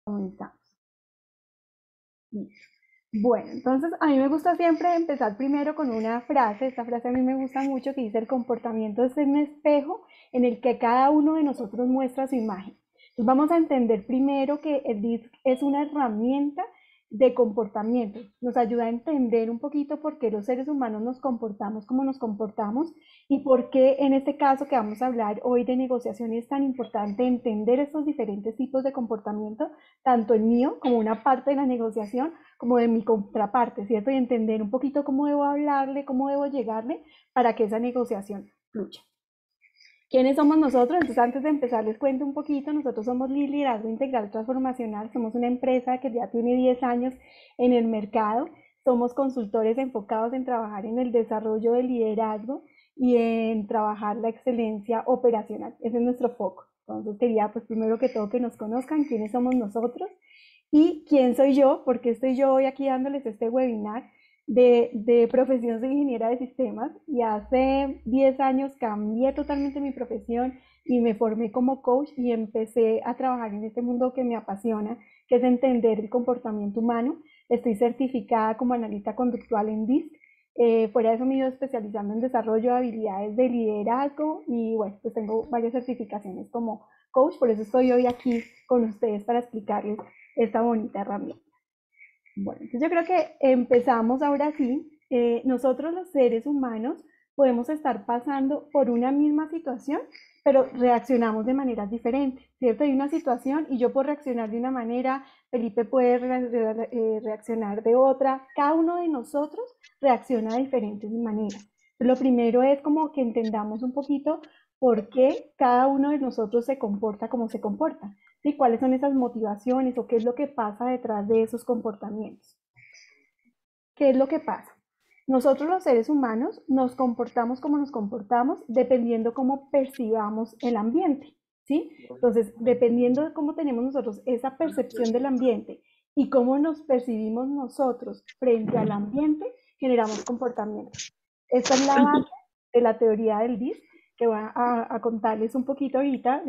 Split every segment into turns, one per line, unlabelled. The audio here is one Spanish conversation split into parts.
Comenzamos. Bueno, entonces a mí me gusta siempre empezar primero con una frase, esta frase a mí me gusta mucho, que dice: el comportamiento es un espejo en el que cada uno de nosotros muestra su imagen. Entonces vamos a entender primero que el DISC es una herramienta de comportamiento, nos ayuda a entender un poquito por qué los seres humanos nos comportamos como nos comportamos y por qué en este caso que vamos a hablar hoy de negociación es tan importante entender estos diferentes tipos de comportamiento, tanto el mío como una parte de la negociación, como de mi contraparte, ¿cierto? Y entender un poquito cómo debo hablarle, cómo debo llegarle para que esa negociación fluya. ¿Quiénes somos nosotros? Entonces, antes de empezar, les cuento un poquito. Nosotros somos Liderazgo Integral Transformacional. Somos una empresa que ya tiene 10 años en el mercado. Somos consultores enfocados en trabajar en el desarrollo del liderazgo y en trabajar la excelencia operacional. Ese es nuestro foco. Entonces, quería, pues, primero que todo, que nos conozcan quiénes somos nosotros y quién soy yo, porque estoy yo hoy aquí dándoles este webinar de profesión. Soy ingeniera de sistemas y hace 10 años cambié totalmente mi profesión y me formé como coach y empecé a trabajar en este mundo que me apasiona, que es entender el comportamiento humano. Estoy certificada como analista conductual en DISC. Fuera de eso me he ido especializando en desarrollo de habilidades de liderazgo y bueno, pues tengo varias certificaciones como coach, por eso estoy hoy aquí con ustedes para explicarles esta bonita herramienta. Bueno, entonces yo creo que empezamos ahora sí. Nosotros los seres humanos podemos estar pasando por una misma situación, pero reaccionamos de maneras diferentes, ¿cierto? Hay una situación y yo puedo reaccionar de una manera, Felipe puede reaccionar de otra, cada uno de nosotros reacciona de diferentes maneras. Lo primero es como que entendamos un poquito por qué cada uno de nosotros se comporta como se comporta. ¿Sí? ¿Cuáles son esas motivaciones o qué es lo que pasa detrás de esos comportamientos? ¿Qué es lo que pasa? Nosotros los seres humanos nos comportamos como nos comportamos dependiendo cómo percibamos el ambiente, ¿sí? Entonces, dependiendo de cómo tenemos nosotros esa percepción del ambiente y cómo nos percibimos nosotros frente al ambiente, generamos comportamientos. Esta es la base de la teoría del DIS, que voy a contarles un poquito ahorita.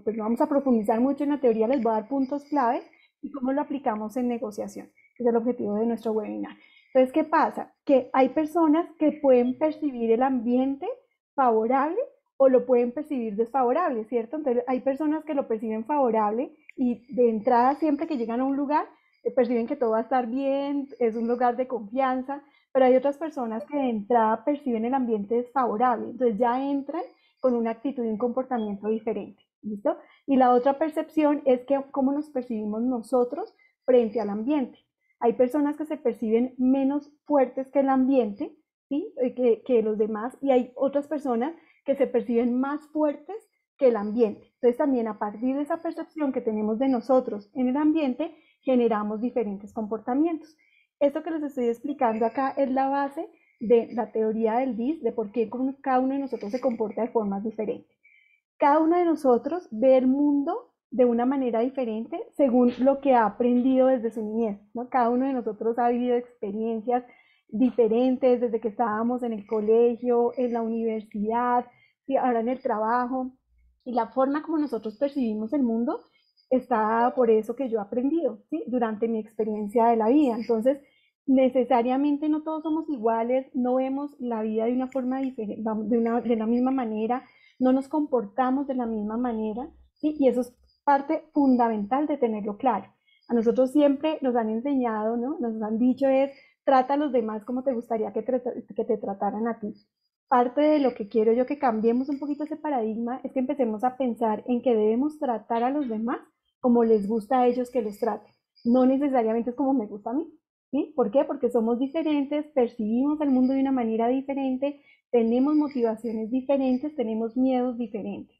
Pues no vamos a profundizar mucho en la teoría, les voy a dar puntos claves y cómo lo aplicamos en negociación, que es el objetivo de nuestro webinar. Entonces, ¿qué pasa? Que hay personas que pueden percibir el ambiente favorable o lo pueden percibir desfavorable, ¿cierto? Entonces, hay personas que lo perciben favorable y de entrada, siempre que llegan a un lugar, perciben que todo va a estar bien, es un lugar de confianza, pero hay otras personas que de entrada perciben el ambiente desfavorable, entonces ya entran con una actitud y un comportamiento diferente, ¿listo? Y la otra percepción es que cómo nos percibimos nosotros frente al ambiente. Hay personas que se perciben menos fuertes que el ambiente, ¿sí? que los demás, y hay otras personas que se perciben más fuertes que el ambiente. Entonces también a partir de esa percepción que tenemos de nosotros en el ambiente, generamos diferentes comportamientos. Esto que les estoy explicando acá es la base de la teoría del DIS, de por qué cada uno de nosotros se comporta de formas diferentes. Cada uno de nosotros ve el mundo de una manera diferente según lo que ha aprendido desde su niñez, ¿no? Cada uno de nosotros ha vivido experiencias diferentes desde que estábamos en el colegio, en la universidad, y ahora en el trabajo. Y la forma como nosotros percibimos el mundo está dada por eso que yo he aprendido, ¿sí? Durante mi experiencia de la vida. Entonces, necesariamente no todos somos iguales, no vemos la vida de una forma diferente, de la misma manera, no nos comportamos de la misma manera, ¿sí? Y eso es parte fundamental de tenerlo claro. A nosotros siempre nos han enseñado, ¿no? Nos han dicho es: trata a los demás como te gustaría que te trataran a ti. Parte de lo que quiero yo que cambiemos un poquito ese paradigma es que empecemos a pensar en que debemos tratar a los demás como les gusta a ellos que los traten. No necesariamente es como me gusta a mí. ¿Sí? ¿Por qué? Porque somos diferentes, percibimos el mundo de una manera diferente, tenemos motivaciones diferentes, tenemos miedos diferentes.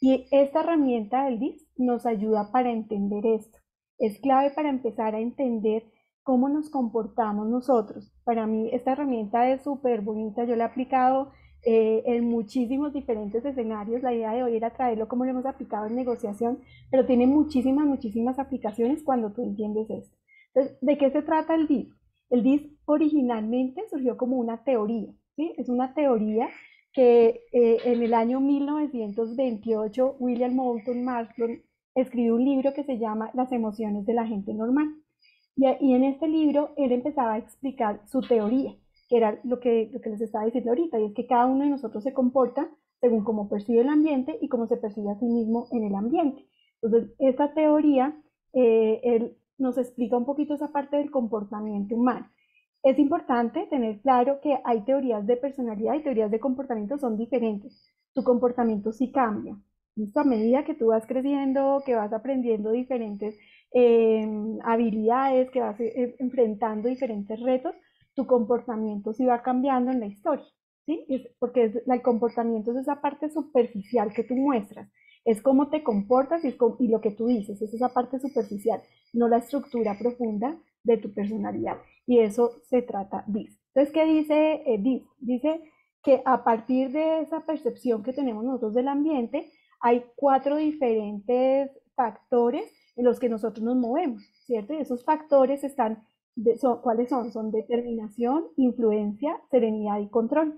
Y esta herramienta del DIS nos ayuda para entender esto. Es clave para empezar a entender cómo nos comportamos nosotros. Para mí esta herramienta es súper bonita, yo la he aplicado en muchísimos diferentes escenarios. La idea de hoy era traerlo como lo hemos aplicado en negociación, pero tiene muchísimas, muchísimas aplicaciones cuando tú entiendes esto. Entonces, ¿de qué se trata el DIS? El DIS originalmente surgió como una teoría, ¿sí? Es una teoría que en el año 1928 William Moulton Marston escribe un libro que se llama Las emociones de la gente normal. Y en este libro él empezaba a explicar su teoría, que era lo que les estaba diciendo ahorita, y es que cada uno de nosotros se comporta según cómo percibe el ambiente y cómo se percibe a sí mismo en el ambiente. Entonces, esta teoría, él nos explica un poquito esa parte del comportamiento humano. Es importante tener claro que hay teorías de personalidad y teorías de comportamiento son diferentes. Tu comportamiento sí cambia. ¿Listo? A medida que tú vas creciendo, que vas aprendiendo diferentes habilidades, que vas enfrentando diferentes retos, tu comportamiento sí va cambiando en la historia. ¿Sí? Porque el comportamiento es esa parte superficial que tú muestras. Es cómo te comportas y lo que tú dices, es esa parte superficial, no la estructura profunda de tu personalidad. Y eso se trata DISC. Entonces, ¿qué dice DISC? Dice que a partir de esa percepción que tenemos nosotros del ambiente, hay 4 diferentes factores en los que nosotros nos movemos, ¿cierto? Y esos factores ¿cuáles son? Son determinación, influencia, serenidad y control.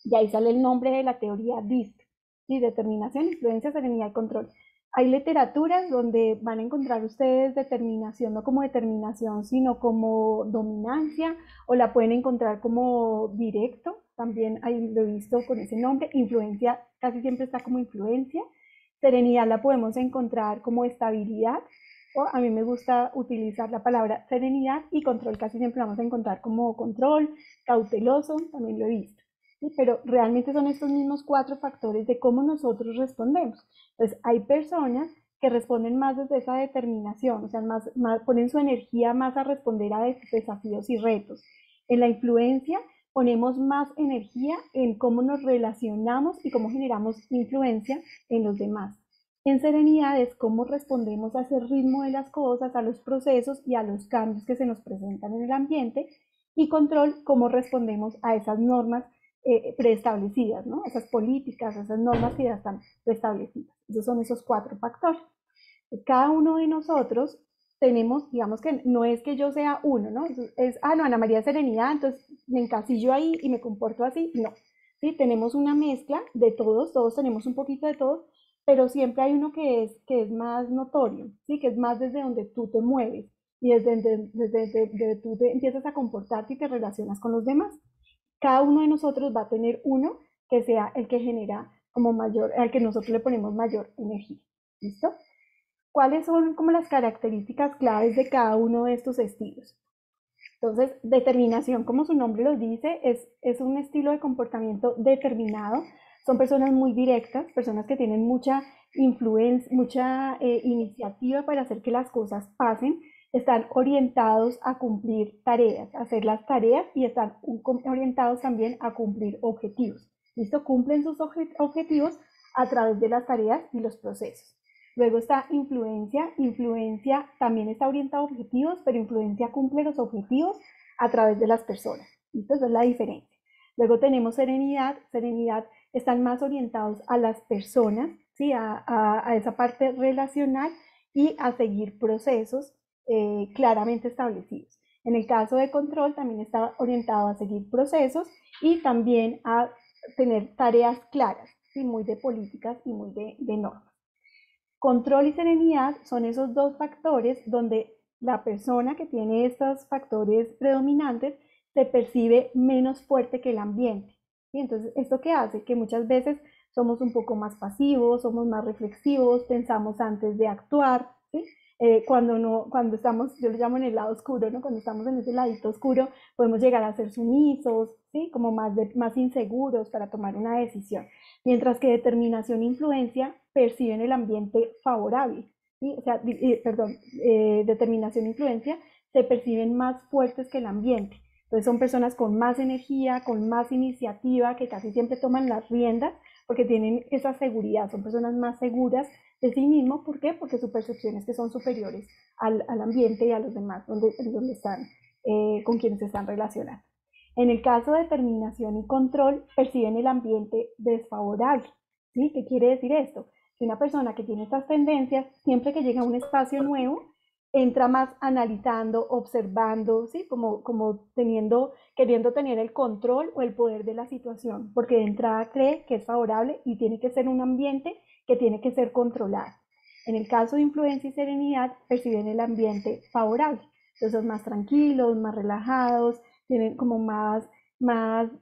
Y ahí sale el nombre de la teoría DISC, ¿sí? Determinación, influencia, serenidad y control. Hay literaturas donde van a encontrar ustedes determinación, no como determinación, sino como dominancia, o la pueden encontrar como directo, también ahí lo he visto con ese nombre. Influencia casi siempre está como influencia. Serenidad la podemos encontrar como estabilidad, o a mí me gusta utilizar la palabra serenidad, y control casi siempre vamos a encontrar como control, cauteloso, también lo he visto. ¿Sí? Pero realmente son estos mismos 4 factores de cómo nosotros respondemos. Entonces, hay personas que responden más desde esa determinación, o sea, ponen su energía más a responder a desafíos y retos. En la influencia ponemos más energía en cómo nos relacionamos y cómo generamos influencia en los demás. En serenidad es cómo respondemos a ese ritmo de las cosas, a los procesos y a los cambios que se nos presentan en el ambiente. Y control, cómo respondemos a esas normas preestablecidas, ¿no? Esas políticas, esas normas que ya están preestablecidas. Esos son esos 4 factores. Cada uno de nosotros tenemos, digamos que no es que yo sea uno, ¿no? No, Ana María Serenidad, entonces me encasillo ahí y me comporto así. No, ¿sí? Tenemos una mezcla de todos tenemos un poquito de todos, pero siempre hay uno que es más notorio, ¿sí? Que es más desde donde tú te mueves y desde tú te empiezas a comportarte y te relacionas con los demás. Cada uno de nosotros va a tener uno que sea el que genera como mayor, al que nosotros le ponemos mayor energía. ¿Listo? ¿Cuáles son como las características claves de cada uno de estos estilos? Entonces, determinación, como su nombre lo dice, es un estilo de comportamiento determinado. Son personas muy directas, personas que tienen mucha influencia, mucha iniciativa para hacer que las cosas pasen. Están orientados a cumplir tareas, a hacer las tareas, y están orientados también a cumplir objetivos. ¿Listo? Cumplen sus objetivos a través de las tareas y los procesos. Luego está influencia. Influencia también está orientada a objetivos, pero influencia cumple los objetivos a través de las personas. ¿Listo? Esa es la diferencia. Luego tenemos serenidad. Serenidad están más orientados a las personas, ¿sí? A esa parte relacional y a seguir procesos claramente establecidos. En el caso de control también está orientado a seguir procesos y también a tener tareas claras, ¿sí? Muy de políticas y muy de normas. Control y serenidad son esos 2 factores donde la persona que tiene estos factores predominantes se percibe menos fuerte que el ambiente. ¿Sí? Entonces, ¿esto qué hace? Que muchas veces somos un poco más pasivos, somos más reflexivos, pensamos antes de actuar. ¿Sí? Cuando estamos, yo lo llamo en el lado oscuro, ¿no? Cuando estamos en ese ladito oscuro, podemos llegar a ser sumisos, ¿sí? Como más inseguros para tomar una decisión. Mientras que determinación e influencia perciben el ambiente favorable. ¿Sí? O sea, determinación e influencia se perciben más fuertes que el ambiente. Entonces son personas con más energía, con más iniciativa, que casi siempre toman las riendas porque tienen esa seguridad, son personas más seguras de sí mismos. ¿Por qué? Porque su percepción es que son superiores al ambiente y a los demás donde están, con quienes se están relacionando. En el caso de determinación y control, perciben el ambiente desfavorable. ¿Sí? ¿Qué quiere decir esto? Que una persona que tiene estas tendencias, siempre que llega a un espacio nuevo, entra más analizando, observando, ¿sí? Como queriendo tener el control o el poder de la situación, porque de entrada cree que es favorable y tiene que ser un ambiente que tiene que ser controlado. En el caso de influencia y serenidad, perciben el ambiente favorable. Entonces son más tranquilos, más relajados, tienen como más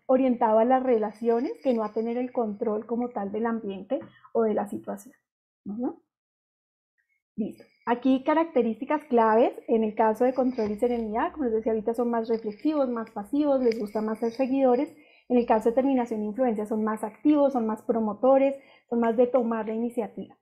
orientado a las relaciones que no a tener el control como tal del ambiente o de la situación, ¿no? Listo. Aquí características claves en el caso de control y serenidad, como les decía ahorita, son más reflexivos, más pasivos, les gusta más ser seguidores. En el caso de determinación e influencia son más activos, son más promotores, son más de tomar la iniciativa.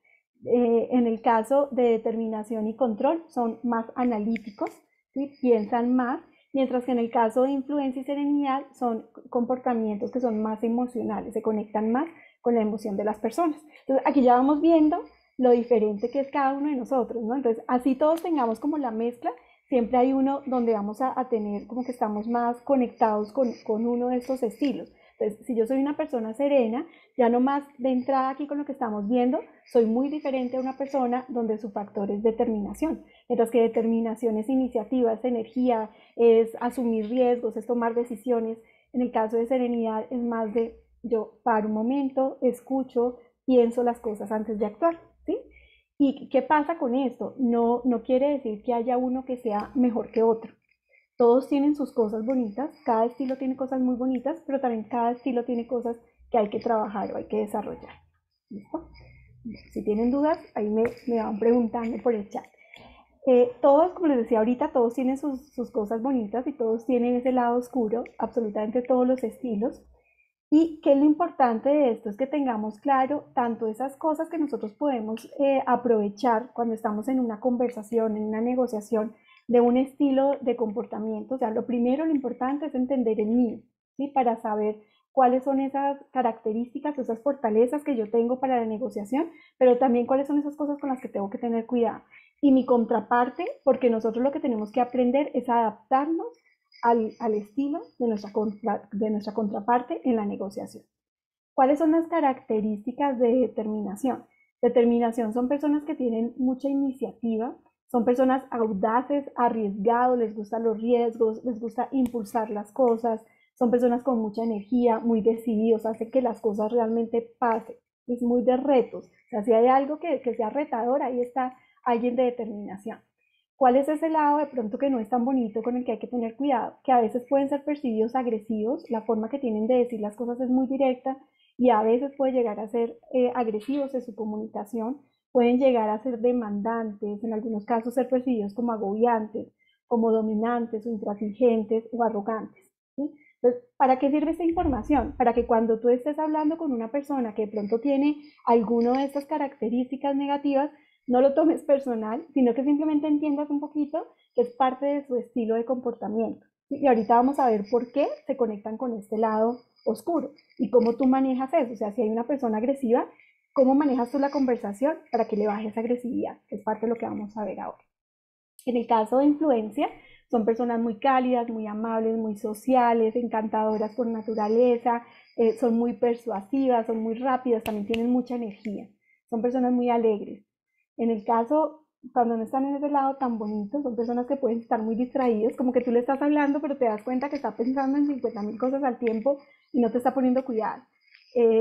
En el caso de determinación y control son más analíticos, ¿sí? Piensan más, mientras que en el caso de influencia y serenidad son comportamientos que son más emocionales, se conectan más con la emoción de las personas. Entonces aquí ya vamos viendo lo diferente que es cada uno de nosotros, ¿no? Entonces, así todos tengamos como la mezcla, siempre hay uno donde vamos a tener como que estamos más conectados con uno de estos estilos. Entonces, si yo soy una persona serena, ya no más de entrada aquí con lo que estamos viendo, soy muy diferente a una persona donde su factor es determinación. Mientras que determinación es iniciativa, es energía, es asumir riesgos, es tomar decisiones. En el caso de serenidad es más de yo paro un momento, escucho, pienso las cosas antes de actuar, ¿sí? ¿Y qué pasa con esto? No quiere decir que haya uno que sea mejor que otro. Todos tienen sus cosas bonitas, cada estilo tiene cosas muy bonitas, pero también cada estilo tiene cosas que hay que trabajar o hay que desarrollar. ¿Listo? Si tienen dudas, ahí me van preguntando por el chat. Todos, como les decía ahorita, todos tienen sus cosas bonitas y todos tienen ese lado oscuro, absolutamente todos los estilos. Y qué es lo importante de esto es que tengamos claro tanto esas cosas que nosotros podemos aprovechar cuando estamos en una conversación, en una negociación de un estilo de comportamiento. O sea, lo primero, lo importante es entender el mío, ¿sí? Para saber cuáles son esas características, esas fortalezas que yo tengo para la negociación, pero también cuáles son esas cosas con las que tengo que tener cuidado. Y mi contraparte, porque nosotros lo que tenemos que aprender es adaptarnos al estilo de nuestra contraparte en la negociación. ¿Cuáles son las características de determinación? Determinación son personas que tienen mucha iniciativa, son personas audaces, arriesgados, les gustan los riesgos, les gusta impulsar las cosas, son personas con mucha energía, muy decididos, hace que las cosas realmente pasen. Es muy de retos. O sea, si hay algo que sea retador, ahí está alguien de determinación. ¿Cuál es ese lado de pronto que no es tan bonito con el que hay que tener cuidado? Que a veces pueden ser percibidos agresivos, la forma que tienen de decir las cosas es muy directa y a veces puede llegar a ser agresivos en su comunicación, pueden llegar a ser demandantes, en algunos casos ser percibidos como agobiantes, como dominantes o intransigentes o arrogantes, ¿sí? Entonces, ¿para qué sirve esta información? Para que cuando tú estés hablando con una persona que de pronto tiene alguna de estas características negativas, no lo tomes personal, sino que simplemente entiendas un poquito que es parte de su estilo de comportamiento. Y ahorita vamos a ver por qué se conectan con este lado oscuro y cómo tú manejas eso. O sea, si hay una persona agresiva, ¿cómo manejas tú la conversación para que le baje esa agresividad? Es parte de lo que vamos a ver ahora. En el caso de influencia, son personas muy cálidas, muy amables, muy sociales, encantadoras por naturaleza, son muy persuasivas, son muy rápidas, también tienen mucha energía. Son personas muy alegres. En el caso, cuando no están en ese lado tan bonito, son personas que pueden estar muy distraídas, como que tú le estás hablando, pero te das cuenta que está pensando en 50.000 cosas al tiempo y no te está poniendo cuidado.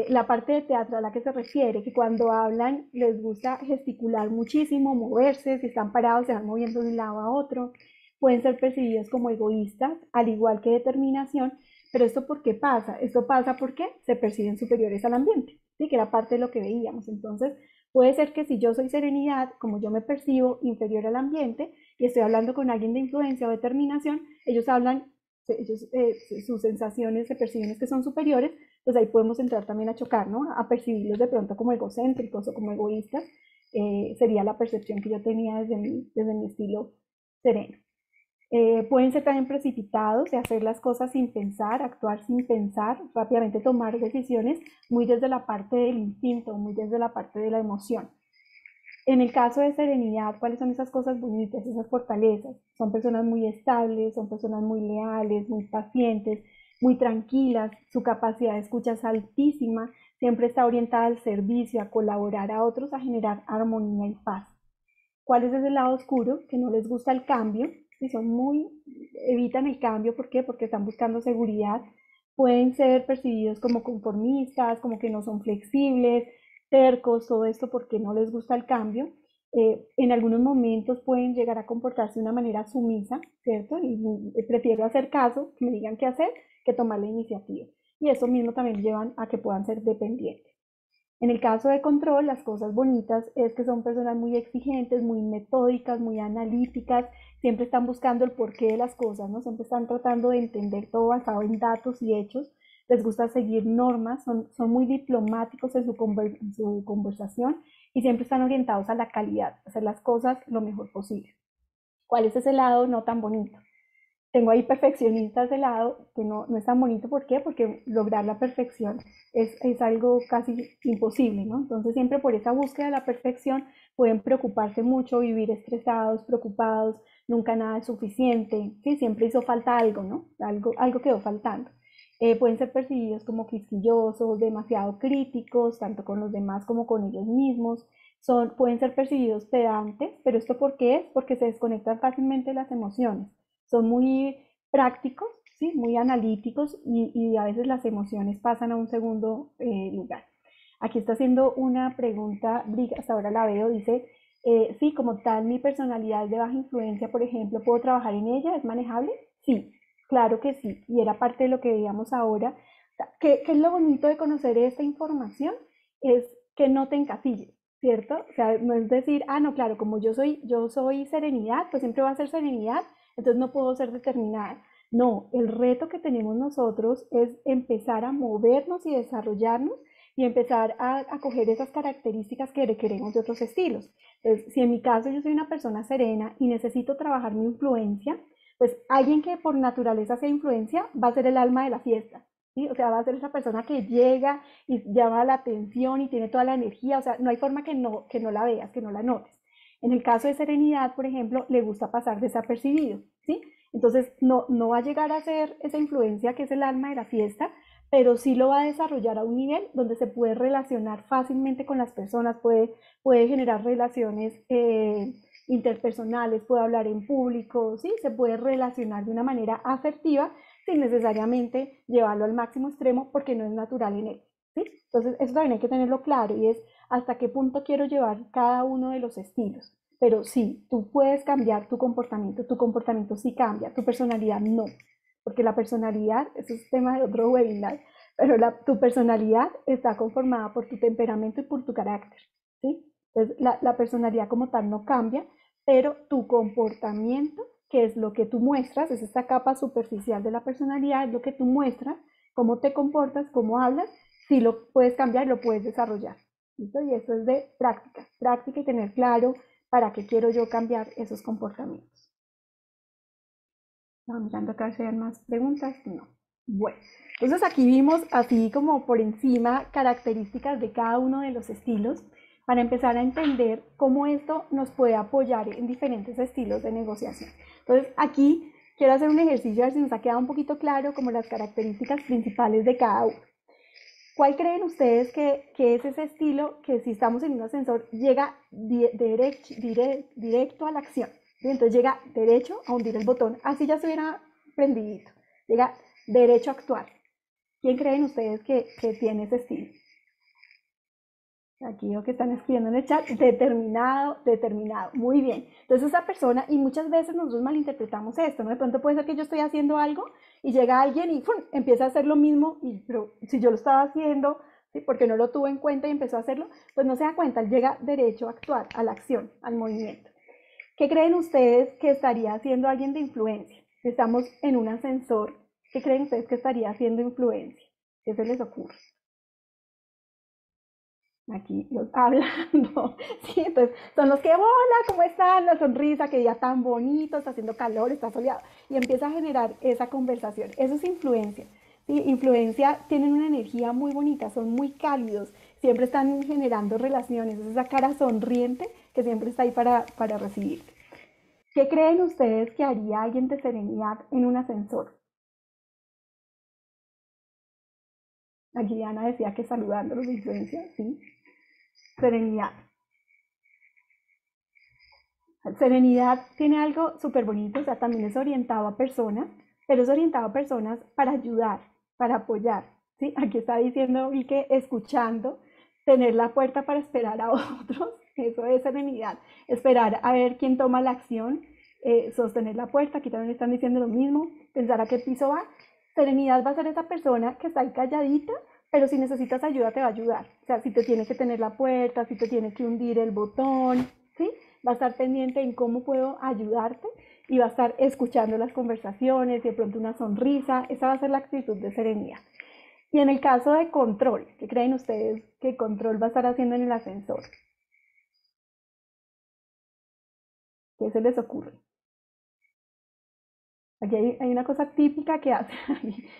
La parte de teatro a la que se refiere, que cuando hablan les gusta gesticular muchísimo, moverse, si están parados se van moviendo de un lado a otro, pueden ser percibidos como egoístas, al igual que determinación, pero ¿esto por qué pasa? Esto pasa porque se perciben superiores al ambiente, ¿sí? Que era parte de lo que veíamos. Entonces, puede ser que si yo soy serenidad, como yo me percibo inferior al ambiente y estoy hablando con alguien de influencia o determinación, ellos hablan, sus sensaciones se perciben que son superiores, pues ahí podemos entrar también a chocar, ¿no? A percibirlos de pronto como egocéntricos o como egoístas, sería la percepción que yo tenía desde mi estilo sereno. Pueden ser también precipitados de hacer las cosas sin pensar, actuar sin pensar, rápidamente tomar decisiones muy desde la parte del instinto, muy desde la parte de la emoción. En el caso de serenidad, ¿cuáles son esas cosas bonitas, esas fortalezas? Son personas muy estables, son personas muy leales, muy pacientes, muy tranquilas, su capacidad de escucha es altísima, siempre está orientada al servicio, a colaborar a otros, a generar armonía y paz. ¿Cuál es ese lado oscuro? Que no les gusta el cambio, y son muy, evitan el cambio, ¿por qué? Porque están buscando seguridad, pueden ser percibidos como conformistas, como que no son flexibles, tercos, todo esto porque no les gusta el cambio. En algunos momentos pueden llegar a comportarse de una manera sumisa, ¿cierto? Y prefiero hacer caso, que me digan qué hacer, que tomar la iniciativa. Y eso mismo también llevan a que puedan ser dependientes. En el caso de control, las cosas bonitas es que son personas muy exigentes, muy metódicas, muy analíticas, siempre están buscando el porqué de las cosas, ¿no? Siempre están tratando de entender todo basado en datos y hechos. Les gusta seguir normas, son muy diplomáticos en su conversación y siempre están orientados a la calidad, a hacer las cosas lo mejor posible. ¿Cuál es ese lado no tan bonito? Tengo ahí perfeccionistas de lado, que no es tan bonito. ¿Por qué? Porque lograr la perfección es algo casi imposible, ¿no? Entonces siempre por esa búsqueda de la perfección pueden preocuparse mucho, vivir estresados, preocupados, nunca nada es suficiente, ¿sí? Siempre hizo falta algo, ¿no? Algo quedó faltando. Pueden ser percibidos como quisquillosos, demasiado críticos, tanto con los demás como con ellos mismos. Pueden ser percibidos pedantes, pero ¿esto por qué es? Porque se desconectan fácilmente las emociones, son muy prácticos, ¿sí? Muy analíticos y a veces las emociones pasan a un segundo lugar. Aquí está haciendo una pregunta, hasta ahora la veo, dice, sí, como tal, mi personalidad es de baja influencia, por ejemplo, ¿puedo trabajar en ella? ¿Es manejable? Sí, claro que sí, y era parte de lo que veíamos ahora. ¿Qué es lo bonito de conocer esta información? Es que no te encasilles, ¿cierto? O sea, no es decir, ah, no, claro, como yo soy serenidad, pues siempre va a ser serenidad, entonces no puedo ser determinada. No, el reto que tenemos nosotros es empezar a movernos y desarrollarnos y empezar a coger esas características que requeremos de otros estilos. Entonces, si en mi caso yo soy una persona serena y necesito trabajar mi influencia, pues alguien que por naturaleza sea influencia va a ser el alma de la fiesta. ¿Sí? O sea, va a ser esa persona que llega y llama la atención y tiene toda la energía, o sea, no hay forma que no la veas, que no la notes. En el caso de serenidad, por ejemplo, le gusta pasar desapercibido, ¿sí? Entonces no va a llegar a ser esa influencia que es el alma de la fiesta, pero sí lo va a desarrollar a un nivel donde se puede relacionar fácilmente con las personas, puede generar relaciones interpersonales, puede hablar en público, ¿sí? Se puede relacionar de una manera asertiva sin necesariamente llevarlo al máximo extremo porque no es natural en él, ¿sí? Entonces eso también hay que tenerlo claro y es hasta qué punto quiero llevar cada uno de los estilos. Pero sí, tú puedes cambiar tu comportamiento sí cambia, tu personalidad no, porque la personalidad, eso es tema de otro webinar, pero tu personalidad está conformada por tu temperamento y por tu carácter, ¿sí? Entonces, la personalidad como tal no cambia, pero tu comportamiento, que es lo que tú muestras, es esta capa superficial de la personalidad, es lo que tú muestras, cómo te comportas, cómo hablas, sí lo puedes cambiar, lo puedes desarrollar. ¿Listo? Y eso es de práctica, práctica y tener claro para qué quiero yo cambiar esos comportamientos. Estaba mirando acá si hay más preguntas. No. Bueno, entonces aquí vimos así como por encima características de cada uno de los estilos para empezar a entender cómo esto nos puede apoyar en diferentes estilos de negociación. Entonces aquí quiero hacer un ejercicio a ver si nos ha quedado un poquito claro como las características principales de cada uno. ¿Cuál creen ustedes que es ese estilo que si estamos en un ascensor llega directo a la acción? ¿Sí? Entonces llega derecho a hundir el botón, así ya estuviera prendidito. Llega derecho a actuar. ¿Quién creen ustedes que tiene ese estilo? Aquí veo que están escribiendo en el chat, determinado, determinado. Muy bien. Entonces esa persona, y muchas veces nosotros malinterpretamos esto, ¿no? De pronto puede ser que yo estoy haciendo algo y llega alguien y ¡fum! Empieza a hacer lo mismo, pero si yo lo estaba haciendo, ¿sí? Porque no lo tuvo en cuenta y empezó a hacerlo, pues no se da cuenta, él llega derecho a actuar, a la acción, al movimiento. ¿Qué creen ustedes que estaría haciendo alguien de influencia? Si estamos en un ascensor, ¿qué creen ustedes que estaría haciendo influencia? ¿Qué se les ocurre? Aquí los hablando, sí, entonces son los que, hola, ¿cómo están? La sonrisa, que día tan bonito, está haciendo calor, está soleado, y empieza a generar esa conversación. Eso es influencia, ¿sí? Influencia tienen una energía muy bonita, son muy cálidos, siempre están generando relaciones, es esa cara sonriente que siempre está ahí para recibir. ¿Qué creen ustedes que haría alguien de serenidad en un ascensor? Aquí Ana decía que saludando los influencia, ¿sí? Serenidad. Serenidad tiene algo súper bonito, o sea, también es orientado a personas, pero es orientado a personas para ayudar, para apoyar, ¿sí? Aquí está diciendo vi que escuchando, tener la puerta para esperar a otros, Eso es serenidad. Esperar a ver quién toma la acción, sostener la puerta, aquí también están diciendo lo mismo, pensar a qué piso va. Serenidad va a ser esa persona que está ahí calladita, pero si necesitas ayuda te va a ayudar. O sea, si te tiene que tener la puerta, si te tiene que hundir el botón, ¿sí? Va a estar pendiente en cómo puedo ayudarte y va a estar escuchando las conversaciones y de pronto una sonrisa. Esa va a ser la actitud de serenidad. Y en el caso de control, ¿qué creen ustedes que control va a estar haciendo en el ascensor? ¿Qué se les ocurre? Aquí hay una cosa típica que hace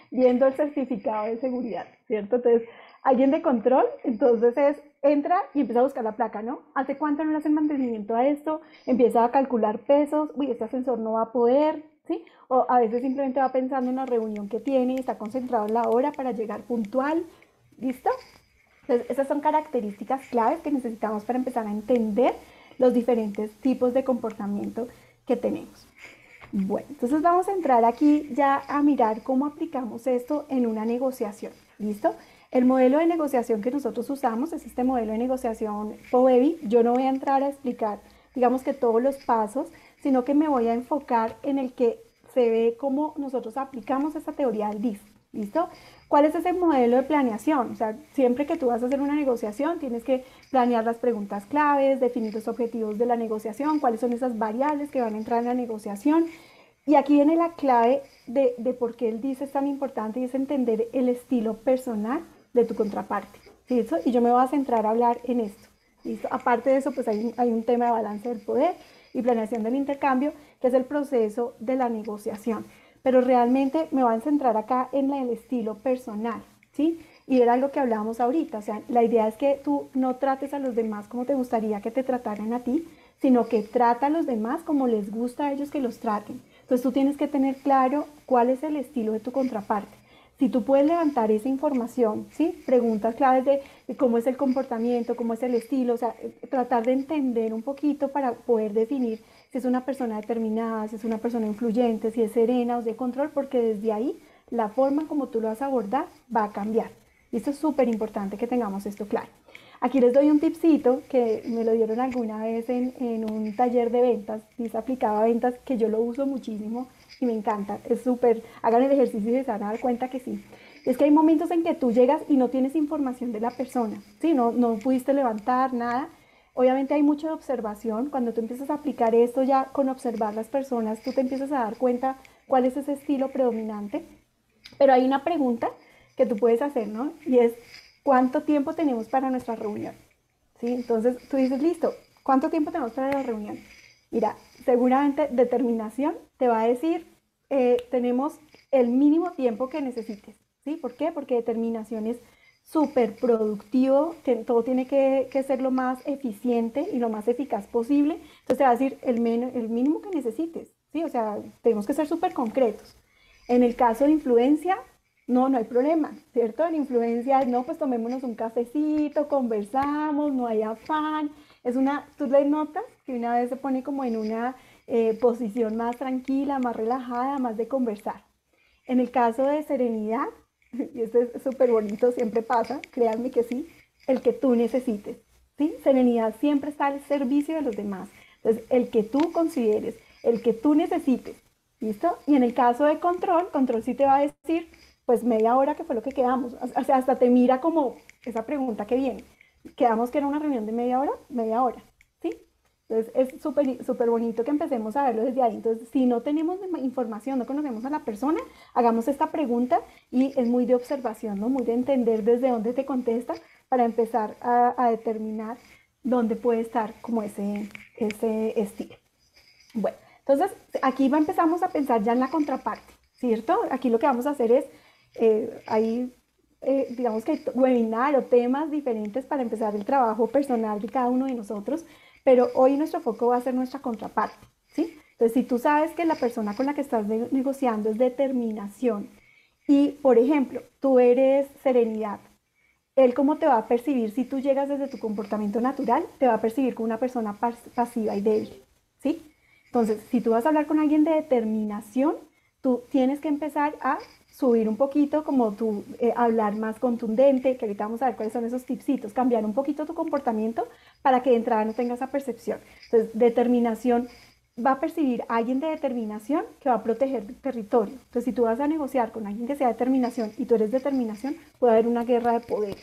viendo el certificado de seguridad, ¿cierto? Entonces, alguien de control, entonces entra y empieza a buscar la placa, ¿no? ¿Hace cuánto no le hacen mantenimiento a esto? Empieza a calcular pesos, uy, este ascensor no va a poder, ¿sí? O a veces simplemente va pensando en la reunión que tiene y está concentrado en la hora para llegar puntual, ¿listo? Entonces, esas son características claves que necesitamos para empezar a entender los diferentes tipos de comportamiento que tenemos. Bueno, entonces vamos a entrar aquí ya a mirar cómo aplicamos esto en una negociación. ¿Listo? El modelo de negociación que nosotros usamos es este modelo de negociación POEBI. Yo no voy a entrar a explicar, digamos que todos los pasos, sino que me voy a enfocar en el que se ve cómo nosotros aplicamos esta teoría del DIS. ¿Listo? ¿Cuál es ese modelo de planeación? O sea, siempre que tú vas a hacer una negociación, tienes que planear las preguntas claves, definir los objetivos de la negociación, cuáles son esas variables que van a entrar en la negociación. Y aquí viene la clave de por qué el DIS es tan importante y es entender el estilo personal de tu contraparte. ¿Listo? Y yo me voy a centrar a hablar en esto. ¿Listo? Aparte de eso, pues hay un tema de balance del poder y planeación del intercambio, que es el proceso de la negociación. Pero realmente me voy a centrar acá en el estilo personal, ¿sí? Y era algo que hablábamos ahorita, o sea, la idea es que tú no trates a los demás como te gustaría que te trataran a ti, sino que trata a los demás como les gusta a ellos que los traten. Entonces tú tienes que tener claro cuál es el estilo de tu contraparte. Si tú puedes levantar esa información, ¿sí? Preguntas claves de cómo es el comportamiento, cómo es el estilo, o sea, tratar de entender un poquito para poder definir si es una persona determinada, si es una persona influyente, si es serena o de control, porque desde ahí la forma como tú lo vas a abordar va a cambiar. Y esto es súper importante que tengamos esto claro. Aquí les doy un tipcito que me lo dieron alguna vez en un taller de ventas, DIS aplicado a ventas, que yo lo uso muchísimo y me encanta. Es súper, hagan el ejercicio y se van a dar cuenta que sí. Es que hay momentos en que tú llegas y no tienes información de la persona, ¿sí? No pudiste levantar nada. Obviamente hay mucha observación. Cuando tú empiezas a aplicar esto ya con observar las personas, tú te empiezas a dar cuenta cuál es ese estilo predominante. Pero hay una pregunta que tú puedes hacer, ¿no? Y es, ¿cuánto tiempo tenemos para nuestra reunión? ¿Sí? Entonces tú dices, listo, ¿cuánto tiempo tenemos para la reunión? Mira, seguramente determinación te va a decir, tenemos el mínimo tiempo que necesites. ¿Sí? ¿Por qué? Porque determinación es súper productivo, que todo tiene que ser lo más eficiente y lo más eficaz posible. Entonces te va a decir el mínimo que necesites. ¿Sí? O sea, tenemos que ser súper concretos. En el caso de influencia, no hay problema, ¿cierto? En influencia, no, pues tomémonos un cafecito, conversamos, no hay afán. Tú le notas que una vez se pone como en una posición más tranquila, más relajada, más de conversar. En el caso de serenidad, y esto es súper bonito, siempre pasa, créanme que sí, el que tú necesites, ¿sí? Serenidad siempre está al servicio de los demás. Entonces, el que tú consideres, el que tú necesites, ¿listo? Y en el caso de control sí te va a decir, pues media hora que fue lo que quedamos. O sea, hasta te mira como esa pregunta que viene. Quedamos que era una reunión de media hora, ¿sí? Entonces es súper bonito que empecemos a verlo desde ahí. Entonces, si no tenemos información, no conocemos a la persona, hagamos esta pregunta y es muy de observación, ¿no? Muy de entender desde dónde te contesta para empezar a determinar dónde puede estar como ese estilo. Bueno, entonces aquí empezamos a pensar ya en la contraparte, ¿cierto? Aquí lo que vamos a hacer es, digamos que webinar o temas diferentes para empezar el trabajo personal de cada uno de nosotros, pero hoy nuestro foco va a ser nuestra contraparte, ¿sí? Entonces, si tú sabes que la persona con la que estás negociando es determinación y, por ejemplo, tú eres serenidad, él cómo te va a percibir si tú llegas desde tu comportamiento natural, te va a percibir como una persona pasiva y débil, ¿sí? Entonces, si tú vas a hablar con alguien de determinación, tú tienes que empezar a subir un poquito, como tú hablar más contundente, que ahorita vamos a ver cuáles son esos tipsitos, cambiar un poquito tu comportamiento para que de entrada no tengas esa percepción. Entonces, determinación, va a percibir a alguien de determinación que va a proteger el territorio. Entonces, si tú vas a negociar con alguien que sea determinación y tú eres determinación, puede haber una guerra de poder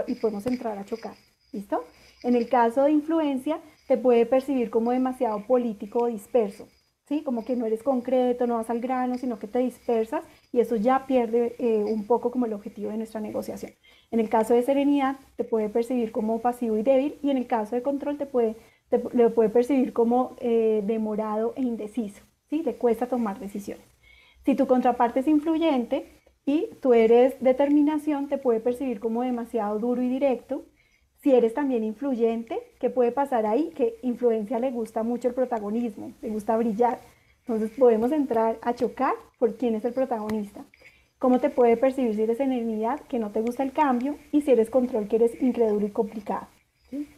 y podemos entrar a chocar. ¿Listo? En el caso de influencia, te puede percibir como demasiado político o disperso. ¿Sí? Como que no eres concreto, no vas al grano, sino que te dispersas y eso ya pierde un poco como el objetivo de nuestra negociación. En el caso de serenidad, te puede percibir como pasivo y débil, y en el caso de control, le puede percibir como demorado e indeciso, ¿sí? Le cuesta tomar decisiones. Si tu contraparte es influyente y tú eres determinación, te puede percibir como demasiado duro y directo. Si eres también influyente, ¿qué puede pasar ahí? Que influencia le gusta mucho el protagonismo, le gusta brillar. Entonces podemos entrar a chocar por quién es el protagonista. ¿Cómo te puede percibir si eres serenidad, que no te gusta el cambio, y si eres control, que eres incrédulo y complicado? ¿Sí?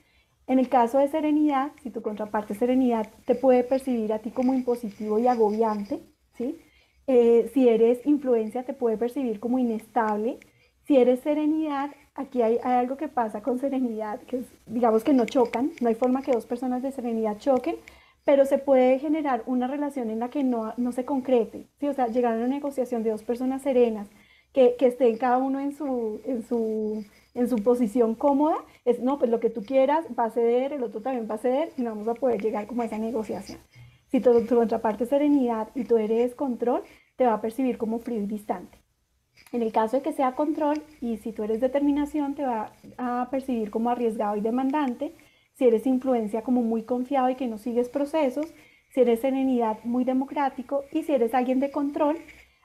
En el caso de serenidad, si tu contraparte es serenidad, te puede percibir a ti como impositivo y agobiante. ¿Sí? Si eres influencia, te puede percibir como inestable. Si eres serenidad, aquí hay algo que pasa con serenidad, que es, digamos que no chocan, no hay forma que dos personas de serenidad choquen, pero se puede generar una relación en la que no se concrete, ¿sí? O sea, llegar a una negociación de dos personas serenas que estén cada uno en su posición cómoda, es, no, pues lo que tú quieras va a ceder, el otro también va a ceder y no vamos a poder llegar como a esa negociación. Si tu contraparte es serenidad y tú eres control, te va a percibir como frío y distante. En el caso de que sea control y si tú eres determinación, te va a percibir como arriesgado y demandante. Si eres influencia, como muy confiado y que no sigues procesos. Si eres serenidad, muy democrático. Y si eres alguien de control,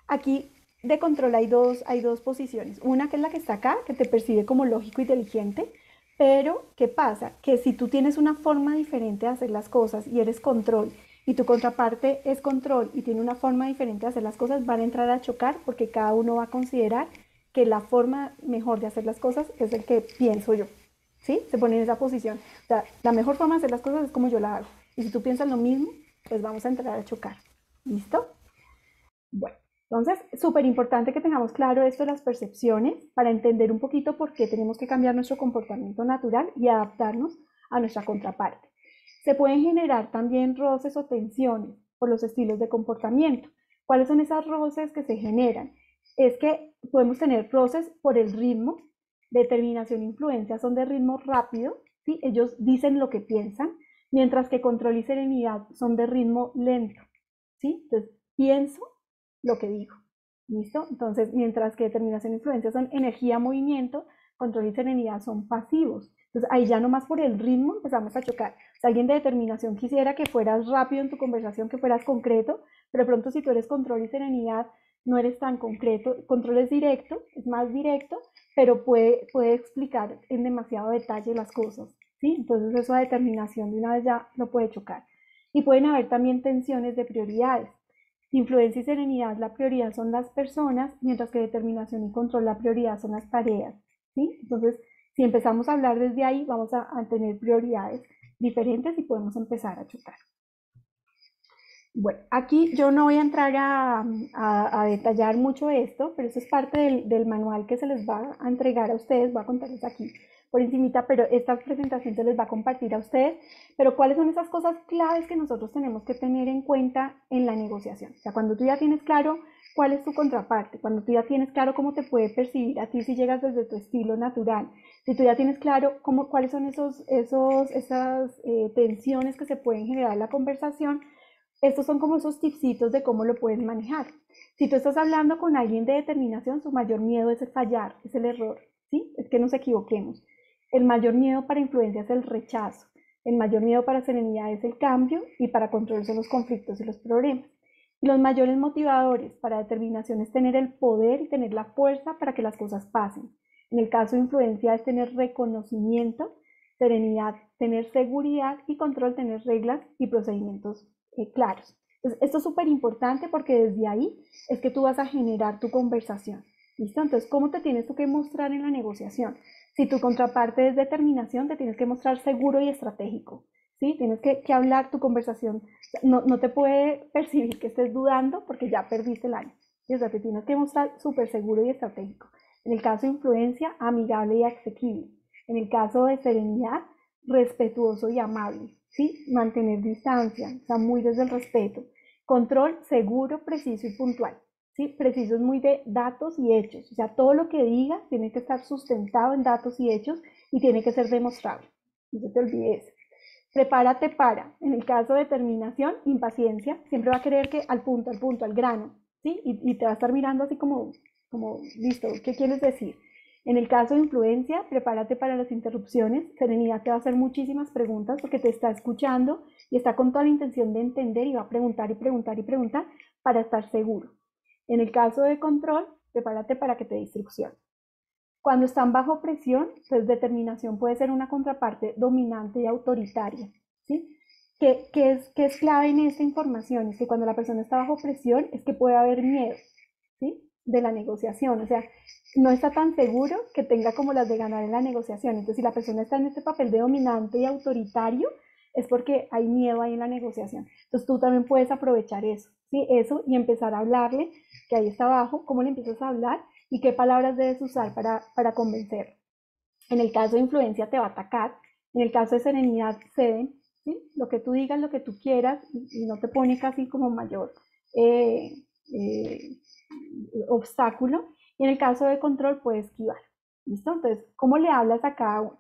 aquí de control hay dos posiciones. Una que es la que está acá, que te percibe como lógico y inteligente. Pero, ¿qué pasa? Que si tú tienes una forma diferente de hacer las cosas y eres control y tu contraparte es control y tiene una forma diferente de hacer las cosas, van a entrar a chocar porque cada uno va a considerar que la forma mejor de hacer las cosas es el que pienso yo. ¿Sí? Se pone en esa posición. O sea, la mejor forma de hacer las cosas es como yo la hago. Y si tú piensas lo mismo, pues vamos a entrar a chocar. ¿Listo? Bueno, entonces, súper importante que tengamos claro esto de las percepciones para entender un poquito por qué tenemos que cambiar nuestro comportamiento natural y adaptarnos a nuestra contraparte. Se pueden generar también roces o tensiones por los estilos de comportamiento. ¿Cuáles son esas roces que se generan? Es que podemos tener roces por el ritmo, determinación e influencia son de ritmo rápido, ¿sí? Ellos dicen lo que piensan, mientras que control y serenidad son de ritmo lento, ¿sí? Entonces, pienso lo que digo, ¿listo? Entonces, mientras que determinación e influencia son energía, movimiento, control y serenidad son pasivos. Entonces, ahí ya nomás por el ritmo empezamos a chocar. Si alguien de determinación quisiera que fueras rápido en tu conversación, que fueras concreto, pero de pronto si tú eres control y serenidad, no eres tan concreto. Control es directo, es más directo, pero puede explicar en demasiado detalle las cosas, ¿sí? Entonces eso a determinación de una vez ya lo puede chocar. Y pueden haber también tensiones de prioridades. Influencia y serenidad, la prioridad son las personas, mientras que determinación y control, la prioridad son las tareas, ¿sí? Entonces, si empezamos a hablar desde ahí, vamos a tener prioridades diferentes y podemos empezar a chocar. Bueno, aquí yo no voy a entrar a detallar mucho esto, pero eso es parte del manual que se les va a entregar a ustedes, voy a contarles aquí por encimita, pero esta presentación se les va a compartir a ustedes. Pero ¿cuáles son esas cosas claves que nosotros tenemos que tener en cuenta en la negociación? O sea, cuando tú ya tienes claro cuál es tu contraparte, cuando tú ya tienes claro cómo te puede percibir a ti si llegas desde tu estilo natural, si tú ya tienes claro cuáles son esas tensiones que se pueden generar en la conversación, estos son como esos tipsitos de cómo lo puedes manejar. Si tú estás hablando con alguien de determinación, su mayor miedo es el fallar, es el error, ¿sí? Es que nos equivoquemos. El mayor miedo para influencia es el rechazo. El mayor miedo para serenidad es el cambio y para control son los conflictos y los problemas. Y los mayores motivadores para determinación es tener el poder y tener la fuerza para que las cosas pasen. En el caso de influencia es tener reconocimiento, serenidad, tener seguridad y control, tener reglas y procedimientos claros. Entonces, esto es súper importante porque desde ahí es que tú vas a generar tu conversación. ¿Listo? Entonces, ¿cómo te tienes tú que mostrar en la negociación? Si tu contraparte es determinación, te tienes que mostrar seguro y estratégico. ¿Sí? Tienes que hablar tu conversación. No te puede percibir que estés dudando porque ya perdiste el año. ¿sí? O sea, te tienes que mostrar súper seguro y estratégico. En el caso de influencia, amigable y asequible. En el caso de serenidad, respetuoso y amable, ¿sí? Mantener distancia, o sea, muy desde el respeto. Control, seguro, preciso y puntual, ¿sí? Preciso es muy de datos y hechos, o sea, todo lo que digas tiene que estar sustentado en datos y hechos y tiene que ser demostrable. No se te olvide eso. Prepárate para, en el caso de determinación, impaciencia, siempre va a querer que al punto, al grano, ¿sí? Y te va a estar mirando así como, listo, ¿qué quieres decir? En el caso de influencia, prepárate para las interrupciones. Serenidad te va a hacer muchísimas preguntas porque te está escuchando y está con toda la intención de entender y va a preguntar y preguntar y preguntar para estar seguro. En el caso de control, prepárate para que te dé instrucción. Cuando están bajo presión, pues determinación puede ser una contraparte dominante y autoritaria, ¿sí? ¿Qué es clave en esta información? Es que cuando la persona está bajo presión es que puede haber miedo, ¿sí? De la negociación, o sea, no está tan seguro que tenga como las de ganar en la negociación. Entonces, si la persona está en este papel de dominante y autoritario, es porque hay miedo ahí en la negociación. Entonces, tú también puedes aprovechar eso, ¿sí? Eso y empezar a hablarle, que ahí está abajo, cómo le empiezas a hablar y qué palabras debes usar para convencer. En el caso de influencia te va a atacar, en el caso de serenidad ceden, ¿sí? Lo que tú digas, lo que tú quieras y no te pone casi como mayor eh, eh, obstáculo. Y en el caso de control puede esquivar. ¿Listo? Entonces, ¿cómo le hablas a cada uno?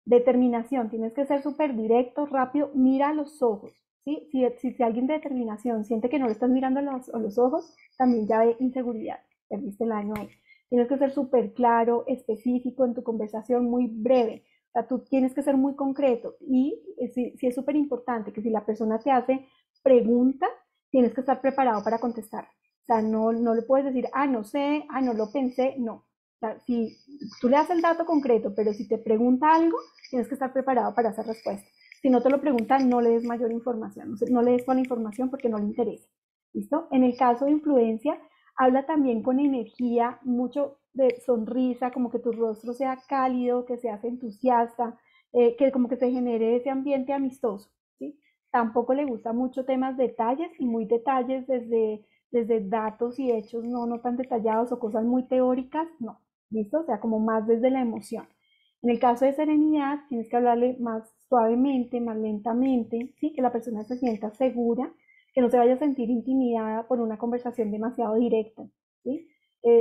Determinación, tienes que ser súper directo, rápido, mira a los ojos. ¿Sí? Si alguien de determinación siente que no le estás mirando a los ojos, también ya ve inseguridad, perdiste el año ahí. Tienes que ser súper claro, específico en tu conversación, muy breve. O sea, tú tienes que ser muy concreto y si es súper importante que si la persona te hace pregunta, tienes que estar preparado para contestar. O sea, no le puedes decir, no sé, no lo pensé, no. O sea, si tú le das el dato concreto, pero si te pregunta algo, tienes que estar preparado para esa respuesta. Si no te lo preguntan, no le des mayor información, no le des toda la información porque no le interesa. ¿Listo? En el caso de influencia, habla también con energía, mucho de sonrisa, como que tu rostro sea cálido, que seas entusiasta, que como que se genere ese ambiente amistoso, ¿sí? Tampoco le gusta mucho temas detalles y muy detalles desde datos y hechos no tan detallados o cosas muy teóricas, no, ¿listo? O sea, como más desde la emoción. En el caso de serenidad, tienes que hablarle más suavemente, más lentamente, ¿sí? Que la persona se sienta segura, que no se vaya a sentir intimidada por una conversación demasiado directa, ¿sí?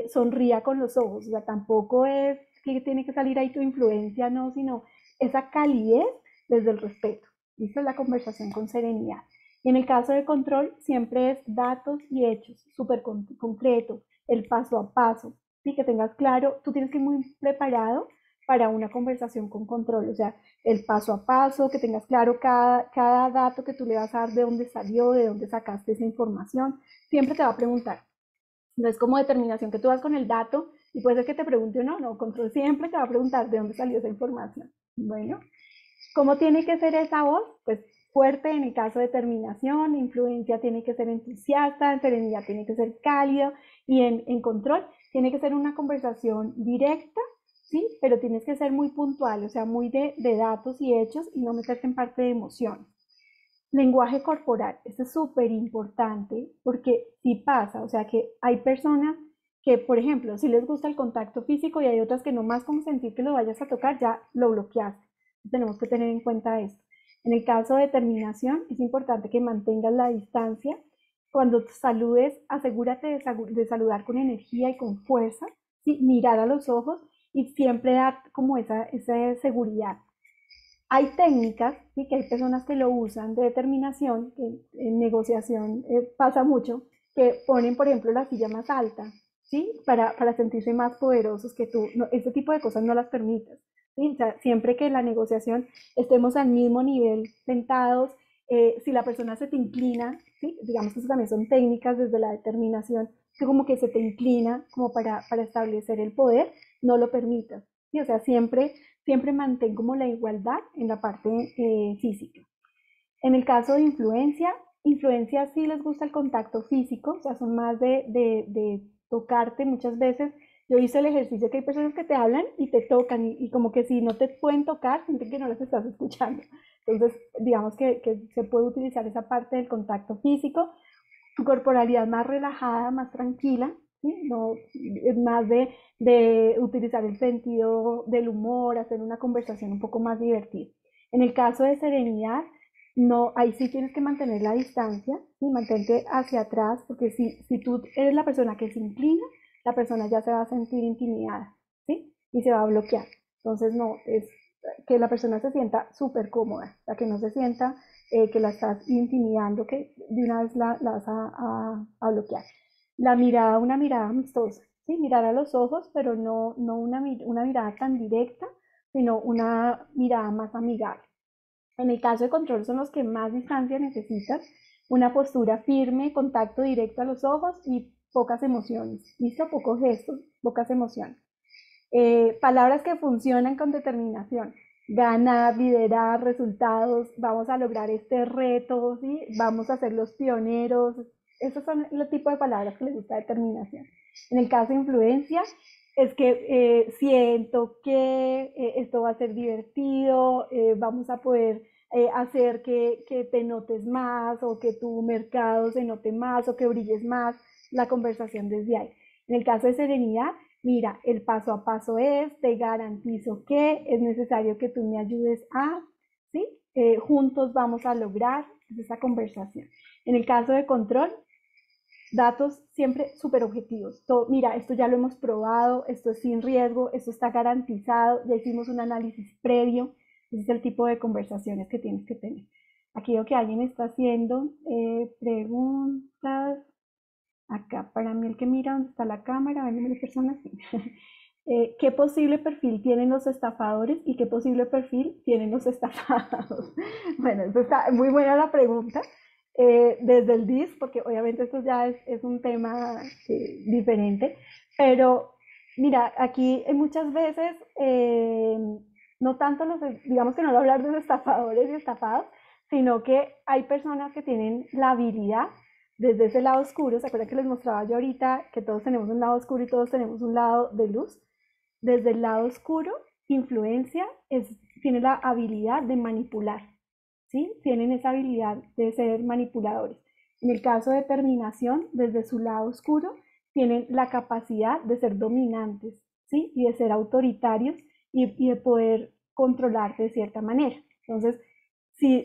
Sonría con los ojos, o sea, tampoco es que tiene que salir ahí tu influencia, no, sino esa calidez desde el respeto. ¿Listo? La conversación con serenidad. Y en el caso de control, siempre es datos y hechos, súper concreto, el paso a paso, ¿sí? Que tengas claro, tú tienes que ir muy preparado para una conversación con control, o sea, el paso a paso, que tengas claro cada dato que tú le vas a dar, de dónde salió, de dónde sacaste esa información, siempre te va a preguntar. No es como determinación que tú vas con el dato y puede ser que te pregunte o no, control siempre te va a preguntar de dónde salió esa información. Bueno, ¿cómo tiene que ser esa voz? Pues fuerte en el caso de determinación, influencia tiene que ser entusiasta, en serenidad tiene que ser cálido y en control tiene que ser una conversación directa, ¿sí? Pero tienes que ser muy puntual, o sea, muy de datos y hechos y no meterte en parte de emoción. Lenguaje corporal, esto es súper importante porque sí pasa, o sea que hay personas que, por ejemplo, si les gusta el contacto físico y hay otras que no más con sentir que lo vayas a tocar, ya lo bloqueaste. Tenemos que tener en cuenta esto. En el caso de determinación, es importante que mantengas la distancia. Cuando saludes, asegúrate de saludar con energía y con fuerza, ¿sí? Mirar a los ojos y siempre dar como esa seguridad. Hay técnicas, ¿sí? Que hay personas que lo usan de determinación, que en negociación pasa mucho, que ponen, por ejemplo, la silla más alta, ¿sí? Para sentirse más poderosos que tú. No, este tipo de cosas no las permitas. ¿Sí? O sea, siempre que en la negociación estemos al mismo nivel sentados, si la persona se te inclina, ¿sí? Digamos que eso también son técnicas desde la determinación, que como que se te inclina como para establecer el poder, no lo permitas. ¿Sí? O sea, siempre mantén como la igualdad en la parte física. En el caso de influencia sí les gusta el contacto físico, o sea, son más de tocarte muchas veces. Yo hice el ejercicio que hay personas que te hablan y te tocan y como que si no te pueden tocar, sienten que no las estás escuchando. Entonces, digamos que se puede utilizar esa parte del contacto físico, tu corporalidad más relajada, más tranquila, ¿sí? No, es más de utilizar el sentido del humor, hacer una conversación un poco más divertida. En el caso de serenidad, no, ahí sí tienes que mantener la distancia, ¿sí? Mantente hacia atrás, porque si tú eres la persona que se inclina, la persona ya se va a sentir intimidada, ¿sí? Y se va a bloquear. Entonces, no, es que la persona se sienta súper cómoda, la que no se sienta que la estás intimidando, que de una vez la vas a bloquear. La mirada, una mirada amistosa, ¿sí? Mirar a los ojos, pero no una mirada tan directa, sino una mirada más amigable. En el caso de control son los que más distancia necesitan, una postura firme, contacto directo a los ojos y pocas emociones. ¿Listo? Pocos gestos, pocas emociones. Palabras que funcionan con determinación. Ganar, liderar, resultados, vamos a lograr este reto, ¿sí? Vamos a ser los pioneros. Esos son los tipos de palabras que les gusta determinación. En el caso de influencia, es que siento que esto va a ser divertido, vamos a poder hacer que te notes más o que tu mercado se note más o que brilles más, la conversación desde ahí. En el caso de serenidad, mira, el paso a paso es, te garantizo que es necesario que tú me ayudes a, ¿sí? Juntos vamos a lograr esa conversación. En el caso de control, datos siempre súper objetivos. Mira, esto ya lo hemos probado, esto es sin riesgo, esto está garantizado, ya hicimos un análisis previo. Ese es el tipo de conversaciones que tienes que tener. Aquí veo que alguien está haciendo preguntas. Acá, para mí el que mira dónde está la cámara, ven las personas. ¿Qué posible perfil tienen los estafadores y qué posible perfil tienen los estafados? Bueno, eso está muy buena la pregunta. Desde el DIS, porque obviamente esto ya es un tema diferente, pero mira, aquí muchas veces, no tanto digamos que no lo hablar de los estafadores y estafados, sino que hay personas que tienen la habilidad desde ese lado oscuro. ¿Se acuerdan que les mostraba yo ahorita que todos tenemos un lado oscuro y todos tenemos un lado de luz? Desde el lado oscuro, influencia tiene la habilidad de manipular, ¿sí? Tienen esa habilidad de ser manipuladores. En el caso de determinación, desde su lado oscuro, tienen la capacidad de ser dominantes, ¿sí? Y de ser autoritarios y de poder controlarte de cierta manera. Entonces, si,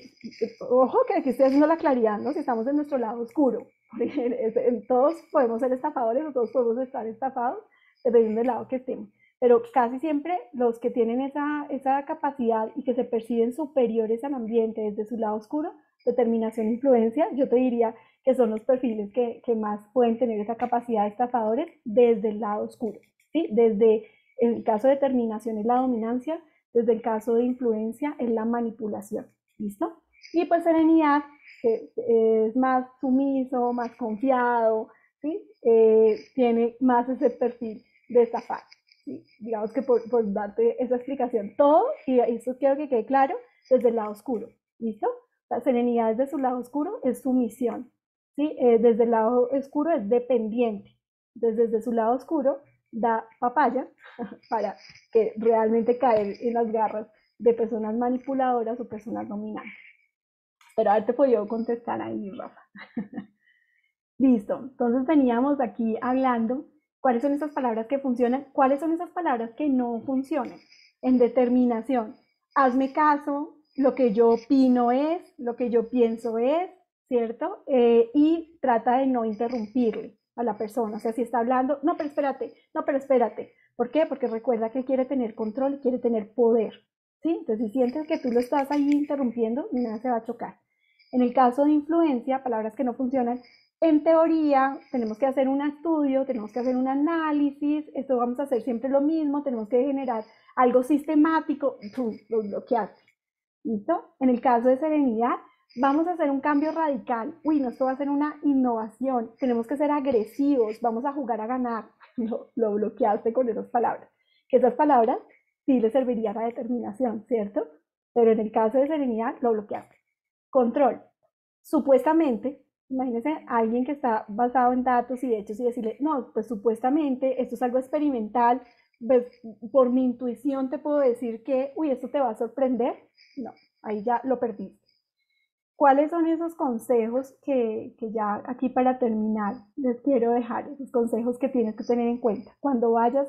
ojo que aquí estoy haciendo la claridad, ¿no? Si estamos en nuestro lado oscuro, porque todos podemos ser estafadores o todos podemos estar estafados, dependiendo del lado que estemos. Pero casi siempre los que tienen esa capacidad y que se perciben superiores al ambiente desde su lado oscuro, determinación e influencia, yo te diría que son los perfiles que más pueden tener esa capacidad de estafadores desde el lado oscuro, ¿sí? Desde el caso de determinación es la dominancia, desde el caso de influencia es la manipulación. ¿Listo? Y pues serenidad, que es más sumiso, más confiado, ¿sí? Tiene más ese perfil de estafar. ¿Sí? Digamos que por darte esa explicación, todo, y esto quiero que quede claro, desde el lado oscuro. ¿Listo? La serenidad desde su lado oscuro es sumisión. ¿Sí? Desde el lado oscuro es dependiente. Entonces, desde su lado oscuro da papaya para que realmente caer en las garras de personas manipuladoras o personas dominantes. Pero haberte podido contestar ahí, Rafa. Listo. Entonces veníamos aquí hablando cuáles son esas palabras que funcionan, cuáles son esas palabras que no funcionan. En determinación, hazme caso, lo que yo opino es, lo que yo pienso es, ¿cierto? Y trata de no interrumpirle a la persona. O sea, si está hablando, no, pero espérate, no, pero espérate. ¿Por qué? Porque recuerda que quiere tener control, quiere tener poder. ¿Sí? Entonces, si sientes que tú lo estás ahí interrumpiendo, nada se va a chocar. En el caso de influencia, palabras que no funcionan, en teoría tenemos que hacer un estudio, tenemos que hacer un análisis, esto vamos a hacer siempre lo mismo, tenemos que generar algo sistemático, lo bloqueaste. ¿Listo? En el caso de serenidad, vamos a hacer un cambio radical. Uy, no, esto va a ser una innovación. Tenemos que ser agresivos, vamos a jugar a ganar. Lo bloqueaste con esas palabras. Que esas palabras sí le servirían a determinación, ¿cierto? Pero en el caso de serenidad, lo bloqueaste. Control. Supuestamente, imagínense alguien que está basado en datos y hechos y decirle, no, pues supuestamente esto es algo experimental, pues, por mi intuición te puedo decir que, uy, esto te va a sorprender. No, ahí ya lo perdiste. ¿Cuáles son esos consejos que ya aquí para terminar les quiero dejar? Esos consejos que tienes que tener en cuenta. Cuando vayas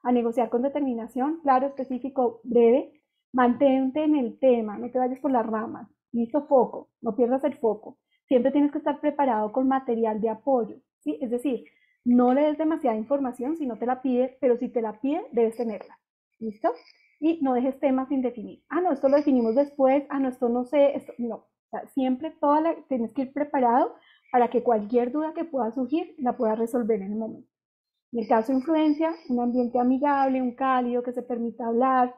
a negociar con determinación, claro, específico, breve, mantente en el tema, no te vayas por las ramas. Listo, foco, no pierdas el foco. Siempre tienes que estar preparado con material de apoyo, ¿sí? Es decir, no le des demasiada información si no te la pide, pero si te la pide, debes tenerla. ¿Listo? Y no dejes temas sin definir. Ah, no, esto lo definimos después. Ah, no, esto no sé. Esto no. O sea, siempre tienes que ir preparado para que cualquier duda que pueda surgir la puedas resolver en el momento. En el caso de influencia, un ambiente amigable, un cálido que se permita hablar,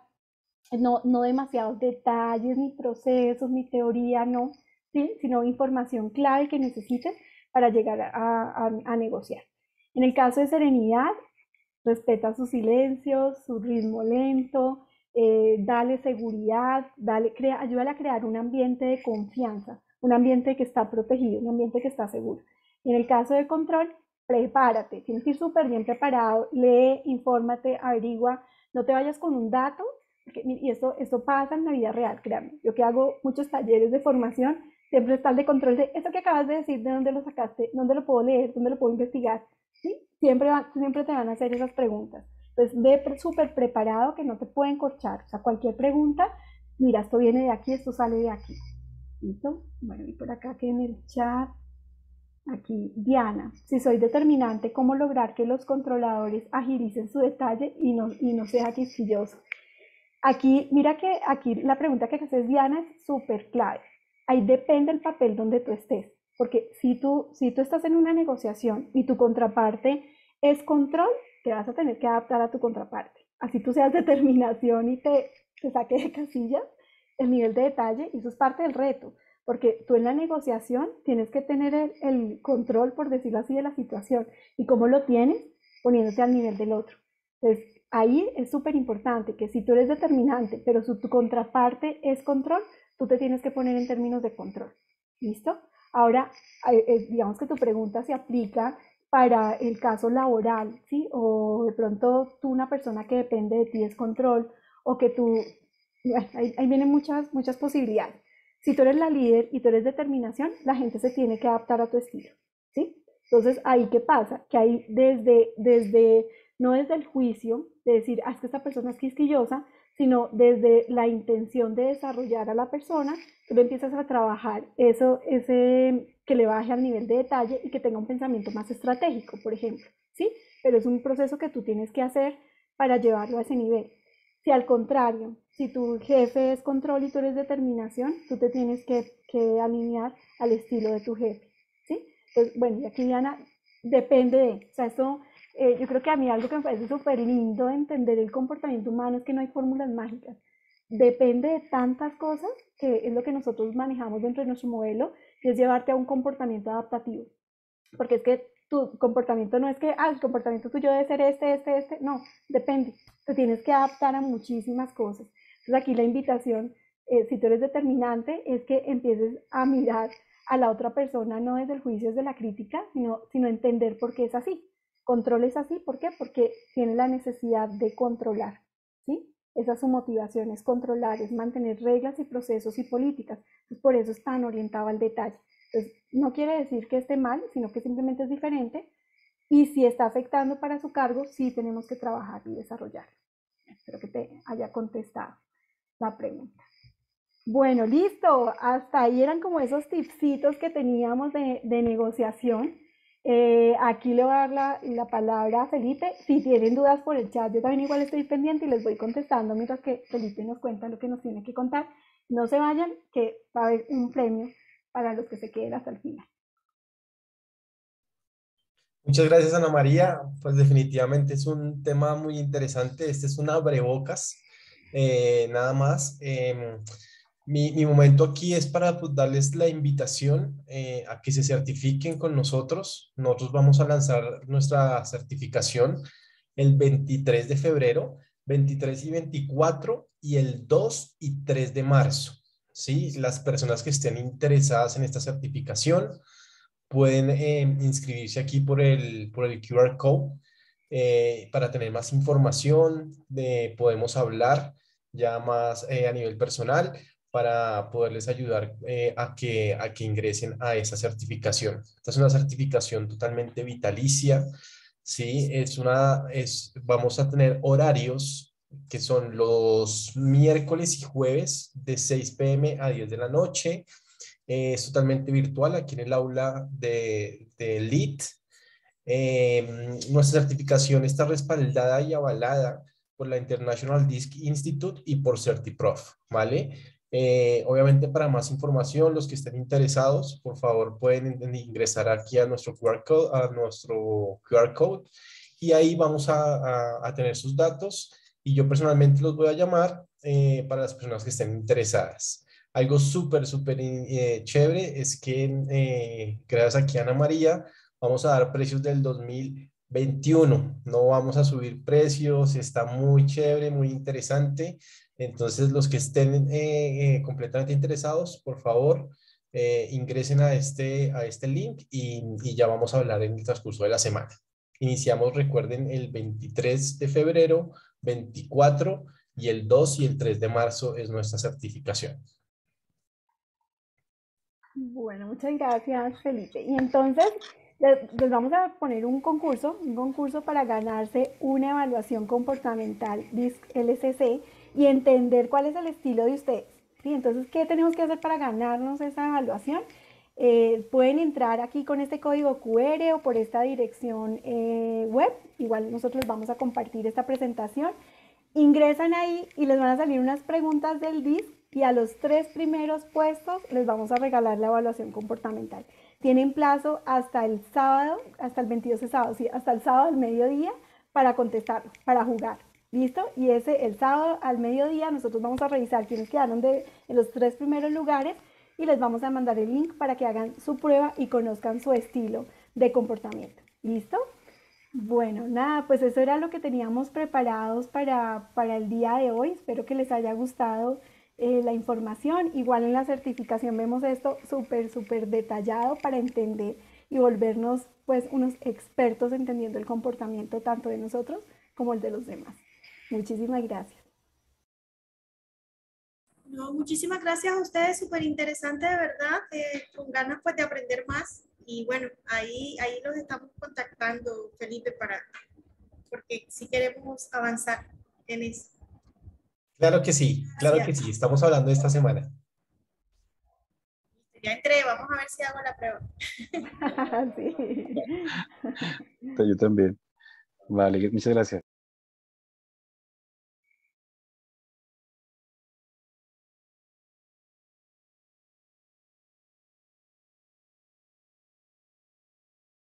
no demasiados detalles, ni procesos, ni teoría, no, ¿sí? Sino información clave que necesites para llegar a negociar. En el caso de serenidad, respeta sus silencios, su ritmo lento, dale seguridad, ayúdale a crear un ambiente de confianza, un ambiente que está protegido, un ambiente que está seguro. Y en el caso de control, prepárate, tienes que ir súper bien preparado, lee, infórmate, averigua, no te vayas con un dato, y esto pasa en la vida real, créanme. Yo que hago muchos talleres de formación, siempre está el de control de eso que acabas de decir, de dónde lo sacaste, dónde lo puedo leer, dónde lo puedo investigar, ¿sí? Siempre te van a hacer esas preguntas. Entonces, ve súper preparado que no te pueden corchar. O sea, cualquier pregunta, mira, esto viene de aquí, esto sale de aquí. ¿Listo? Bueno, y por acá que en el chat, aquí, Diana, si soy determinante, ¿cómo lograr que los controladores agilicen su detalle y no sea quisquilloso? Aquí, mira que aquí la pregunta que haces Diana es súper clave. Ahí depende el papel donde tú estés. Porque si tú estás en una negociación y tu contraparte es control, te vas a tener que adaptar a tu contraparte. Así tú seas determinación y te saque de casillas el nivel de detalle, y eso es parte del reto. Porque tú en la negociación tienes que tener el control, por decirlo así, de la situación. ¿Y cómo lo tienes? Poniéndote al nivel del otro. Entonces, ahí es súper importante que si tú eres determinante, pero tu contraparte es control, tú te tienes que poner en términos de control. ¿Listo? Ahora, digamos que tu pregunta se aplica para el caso laboral, ¿sí? O de pronto tú, una persona que depende de ti, es control, o que tú, bueno, ahí vienen muchas posibilidades. Si tú eres la líder y tú eres determinación, la gente se tiene que adaptar a tu estilo, ¿sí? Entonces, ahí qué pasa, que ahí no desde el juicio de decir, ah, es que esta persona es quisquillosa, sino desde la intención de desarrollar a la persona, tú lo empiezas a trabajar que le baje al nivel de detalle y que tenga un pensamiento más estratégico, por ejemplo, ¿sí? Pero es un proceso que tú tienes que hacer para llevarlo a ese nivel. Si al contrario, si tu jefe es control y tú eres determinación, tú te tienes que alinear al estilo de tu jefe, ¿sí? Pues bueno, y aquí Diana, depende o sea, eso, yo creo que a mí algo que me parece súper lindo de entender el comportamiento humano es que no hay fórmulas mágicas. Depende de tantas cosas que es lo que nosotros manejamos dentro de nuestro modelo, que es llevarte a un comportamiento adaptativo. Porque es que tu comportamiento no es que, el comportamiento tuyo debe ser este, no, depende. Te tienes que adaptar a muchísimas cosas. Entonces aquí la invitación, si tú eres determinante, es que empieces a mirar a la otra persona no desde el juicio, desde la crítica, sino entender por qué es así. Control es así, ¿por qué? Porque tiene la necesidad de controlar, ¿sí? Esa es su motivación, es controlar, es mantener reglas y procesos y políticas. Entonces, por eso es tan orientado al detalle. Entonces, no quiere decir que esté mal, sino que simplemente es diferente. Y si está afectando para su cargo, sí tenemos que trabajar y desarrollar. Espero que te haya contestado la pregunta. Bueno, listo. Hasta ahí eran como esos tipsitos que teníamos de negociación. Aquí le voy a dar la palabra a Felipe. Si tienen dudas por el chat, yo también igual estoy pendiente y les voy contestando mientras que Felipe nos cuenta lo que nos tiene que contar. No se vayan, que va a haber un premio para los que se queden hasta el final.
Muchas gracias, Ana María. Pues definitivamente es un tema muy interesante. Este es un abrebocas, nada más. Mi momento aquí es para pues, darles la invitación a que se certifiquen con nosotros. Nosotros vamos a lanzar nuestra certificación el 23 de febrero, 23 y 24 y el 2 y 3 de marzo. ¿Sí? Las personas que estén interesadas en esta certificación pueden inscribirse aquí por el QR code para tener más información. Podemos hablar ya más a nivel personal para poderles ayudar a que ingresen a esa certificación. Esta es una certificación totalmente vitalicia, ¿sí? Vamos a tener horarios que son los miércoles y jueves de 6 p.m. a 10 de la noche. Es totalmente virtual aquí en el aula de LEED. Nuestra certificación está respaldada y avalada por la International Disc Institute y por CertiProf, ¿vale? Obviamente para más información, los que estén interesados, por favor pueden ingresar aquí a nuestro QR code y ahí vamos a tener sus datos y yo personalmente los voy a llamar para las personas que estén interesadas. Algo súper chévere es que gracias aquí a Ana María, vamos a dar precios del 2021. No vamos a subir precios, está muy chévere, muy interesante. Entonces, los que estén completamente interesados, por favor, ingresen a este link y ya vamos a hablar en el transcurso de la semana. Iniciamos, recuerden, el 23 de febrero, 24 y el 2 y el 3 de marzo es nuestra certificación.
Bueno, muchas gracias, Felipe. Y entonces les vamos a poner un concurso para ganarse una evaluación comportamental DISC LCC y entender cuál es el estilo de ustedes. ¿Sí? Entonces, ¿qué tenemos que hacer para ganarnos esa evaluación? Pueden entrar aquí con este código QR o por esta dirección web. Igual nosotros les vamos a compartir esta presentación. Ingresan ahí y les van a salir unas preguntas del DISC y a los 3 primeros puestos les vamos a regalar la evaluación comportamental. Tienen plazo hasta el sábado, hasta el 22 de sábado, sí, hasta el sábado al mediodía para contestar, para jugar. ¿Listo? Y el sábado al mediodía nosotros vamos a revisar quiénes quedaron en los 3 primeros lugares y les vamos a mandar el link para que hagan su prueba y conozcan su estilo de comportamiento. ¿Listo? Bueno, nada, pues eso era lo que teníamos preparados para el día de hoy. Espero que les haya gustado la información. Igual en la certificación vemos esto súper detallado para entender y volvernos pues unos expertos entendiendo el comportamiento tanto de nosotros como el de los demás. Muchísimas gracias.
No, muchísimas gracias a ustedes, súper interesante de verdad, con ganas pues de aprender más. Y bueno, ahí los estamos contactando, Felipe, porque si queremos avanzar en eso.
Claro que sí, estamos hablando esta semana.
Ya entré, vamos a ver si hago la prueba.
Sí.
Yo también. Vale, muchas gracias.